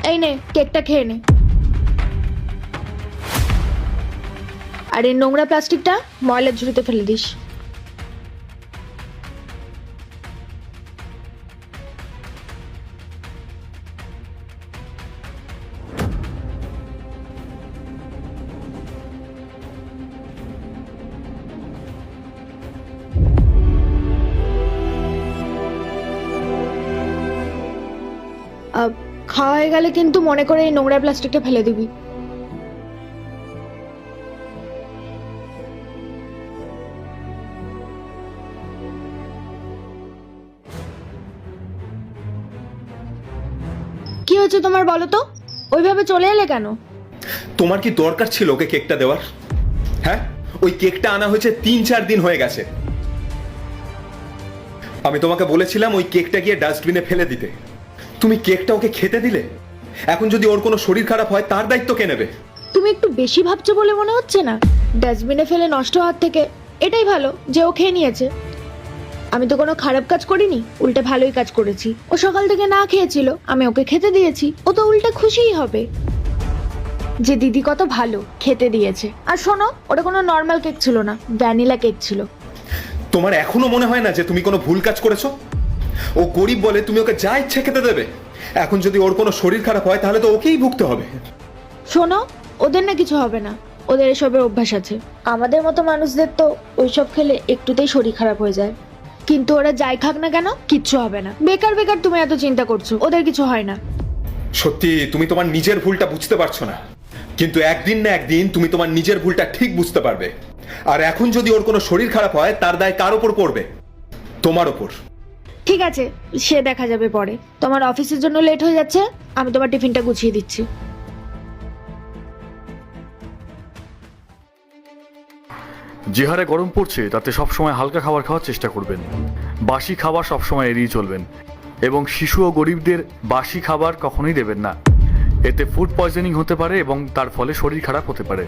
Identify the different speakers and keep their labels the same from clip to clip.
Speaker 1: এই নে কেকটা খেয়ে নে। আর এই নোংরা প্লাস্টিকটা ময়লার ঝুড়িতে ফেলে দিস। খাওয়া হয়ে গেলে কিন্তু মনে করে এই নোংরা প্লাস্টিকটা ফেলে দিবি। কি হয়েছে তোমার বলো তো? ওইভাবে চলে এলে কেন?
Speaker 2: তোমার কি দরকার ছিল ওকে কেকটা দেওয়ার? হ্যাঁ, ওই কেকটা আনা হয়েছে 3-4 দিন হয়ে গেছে। আমি তোমাকে বলেছিলাম ওই কেকটা গিয়ে ডাস্টবিনে ফেলে দিতে, তুমি কেকটা ওকে খেতে দিলে। এখন যদি ওর কোনো শরীর খারাপ হয় তার দায়িত্ব কে নেবে?
Speaker 1: তুমি একটু বেশি ভাবছো বলে মনে হচ্ছে না? ডাস্টবিনে ফেলে নষ্ট হওয়ার থেকে এটাই ভালো যে ও খেয়ে নিয়েছে। আমি তো কোনো খারাপ কাজ করিনি, উল্টে ভালোই কাজ করেছি। ও সকাল থেকে না খেয়েছিল, আমি ওকে খেতে দিয়েছি, ও তো উল্টে খুশিই হবে যে দিদি কত ভালো খেতে দিয়েছে। আর শোনো, ওটা কোনো নর্মাল কেক ছিল না, ভ্যানিলা কেক ছিল।
Speaker 2: তোমার এখনো মনে হয় না যে তুমি কোনো ভুল কাজ করেছো? ও গরিব বলে তুমি ওকে যা ইচ্ছে খেতে দেবে। এখন যদি ওর কোনো শরীর খারাপ হয় তাহলে তো ওকেই ভুগতে হবে।
Speaker 1: শোনো, ওদের না কিছু হবে না, ওদের এসবের অভ্যাস আছে। আমাদের মতো মানুষদের তো ওইসব খেলে একটুতেই শরীর খারাপ হয়ে যায়। কিন্তু ওরা যাই খাক না কেন, কিচ্ছু হবে না। বেকার বেকার তুমি এত চিন্তা করছো, ওদের কিছু হয় না।
Speaker 2: সত্যি তুমি তোমার নিজের ভুলটা বুঝতে পারছো না, কিন্তু একদিন না একদিন তুমি তোমার নিজের ভুলটা ঠিক বুঝতে পারবে। আর এখন যদি ওর কোনো শরীর খারাপ হয় তার দায় কার ওপর পড়বে? তোমার ওপর।
Speaker 1: ঠিক আছে, সে দেখা যাবে পরে। তোমার অফিসের জন্য লেট হয়ে যাচ্ছে, আমি তোমার টিফিনটা গুছিয়ে দিচ্ছি।
Speaker 3: যে হারে গরম পড়ছে তাতে সবসময় হালকা খাবার খাওয়ার চেষ্টা করবেন। বাসি খাবার সবসময় এড়িয়ে চলবেন এবং শিশু ও গরিবদের বাসি খাবার কখনোই দেবেন না। এতে ফুড পয়জনিং হতে পারে এবং তার ফলে শরীর খারাপ হতে পারে।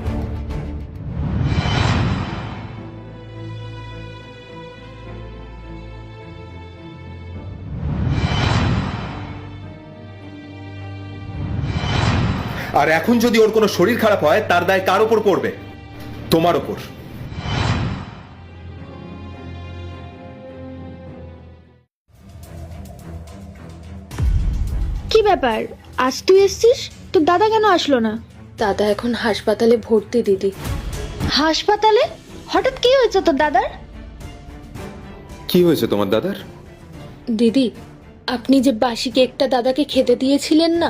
Speaker 2: আর এখন যদি ওর কোনো শরীর খারাপ হয় তার দায় কার ওপর পড়বে? তোমার ওপর।
Speaker 1: কি ব্যাপার, আজ তুই এসছিস? তোর দাদা কেন আসলো না?
Speaker 4: দাদা এখন হাসপাতালে ভর্তি দিদি।
Speaker 1: হাসপাতালে? হঠাৎ কি হয়েছে তোর দাদার?
Speaker 2: কি হয়েছে তোমার দাদার?
Speaker 4: দিদি, আপনি যে বাসি কেকটা দাদাকে খেতে দিয়েছিলেন না,